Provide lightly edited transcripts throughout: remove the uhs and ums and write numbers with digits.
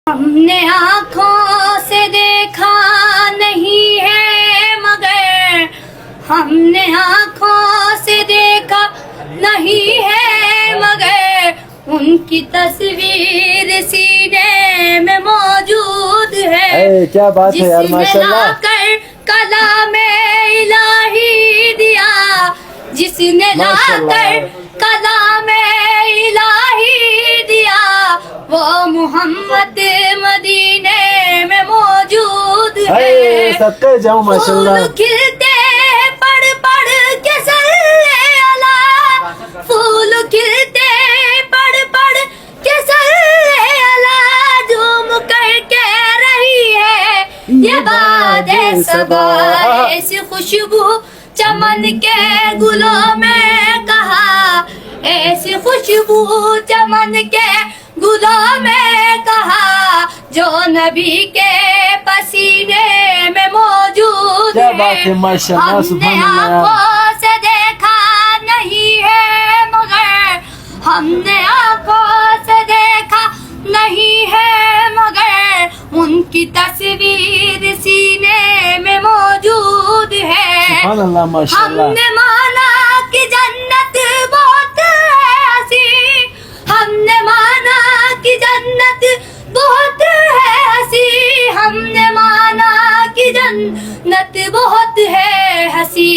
ہم نے آنکھوں سے دیکھا نہیں ہے مگر ہم نے آنکھوں سے دیکھا نہیں ہے مگر ان کی تصویر سینے میں موجود ہے. کیا بات ہے یار جس نے ماشاءاللہ. لا کر کلام الہی دیا, جس نے لا کر کلام الہی دیا, وہ محمد مدینے میں موجود ہے. صدقے جاؤں ماشاءاللہ. پھول کھلتے پڑھ پڑھ کے صلی اللہ, پھول کھلتے پڑھ پڑھ کے صلی اللہ, جھوم کر کہہ رہی ہے یہ باد صبا. ایسی خوشبو چمن کے گلوں میں کہا, ایسی خوشبو چمن کے گلوں میں کہا, جو نبی کے پسینے میں موجود کیا بات ہے ہے. ماشاءاللہ, ہم نے سبحان اللہ. آنکھوں سے دیکھا نہیں ہے مگر ہم نے آنکھوں سے دیکھا نہیں ہے مگر ان کی تصویر سینے میں موجود ہے. سبحان اللہ ہم ماشاءاللہ. نے مانا کہ جنت بہت ہے ہنسی, ہم نے مانا کہ جنت بہت ہے ہنسی, ہم نے مانا کہ جنت بہت ہے ہنسی.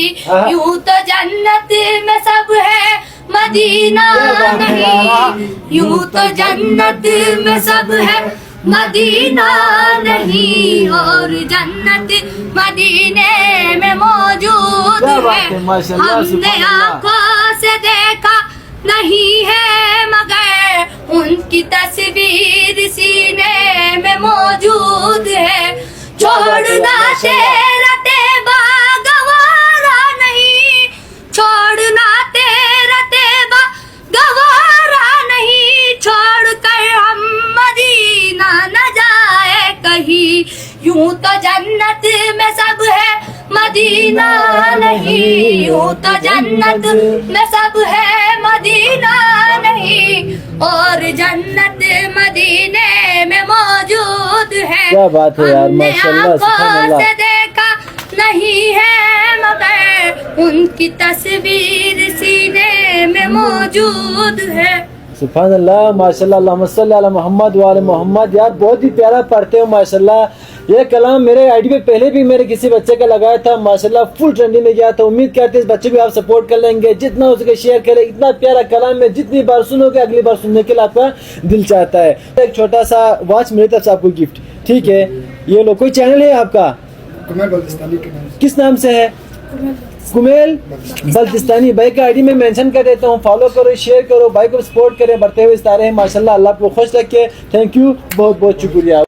یوں تو جنت میں سب ہے مدینہ نہیں, یوں تو جنت میں سب ہے مدینہ نہیں, اور جنت مدینے میں موجود کیا بات ہے ہے. ماشاءاللہ, ہم نے سبحان اللہ. آنکھوں سے دیکھا نہیں ہے مگر ان کی تصویر سینے میں موجود ہے. چھوڑنا تیرا تیبا گوارا نہیں, چھوڑنا تیرا تیبا گوارا نہیں, چھوڑ کر ہم مدینہ نہ جائے کہیں. یوں تو جنت میں سب ہے مدینہ نہیں, یوں تو جنت میں سب ہے مدینہ نہیں, اور جنت مدینے میں موجود ہے. کیا بات ہے یار ہم نے ماشاءاللہ, سبحان آنکھوں اللہ. سے دیکھا نہیں ہے مگر ان کی تصویر سینے میں موجود ہے. سبحان اللہ ماشاءاللہ. اللہم صلی علی محمد وعلی محمد. یار بہت ہی پیارا پڑھتے ہو ماشاءاللہ. یہ کلام میرے آئی ڈی پہ پہلے بھی میرے کسی بچے کا لگایا تھا ماشاءاللہ, فل ٹرینڈنگ میں گیا تھا. امید کرتے اس بچے بھی آپ سپورٹ کر لیں گے, جتنا ہو سکے شیئر کریں. اتنا پیارا کلام ہے, جتنی بار سنو گے اگلی بار سننے کے لیے آپ کا دل چاہتا ہے. ایک چھوٹا سا واچ میری طرف سے آپ کو گفٹ, ٹھیک ہے. یہ لو, کوئی چینل ہے آپ کا, کس نام سے ہے؟ کمیل بلتستانی. بھائی کا آئی ڈی میں مینشن کر دیتا ہوں, فالو کرو, شیئر کرو, بھائی کو سپورٹ کریں. بڑھتے ہوئے ستارے ہیں ماشاءاللہ. اللہ آپ کو خوش رکھے. تھینک یو, بہت بہت شکریہ.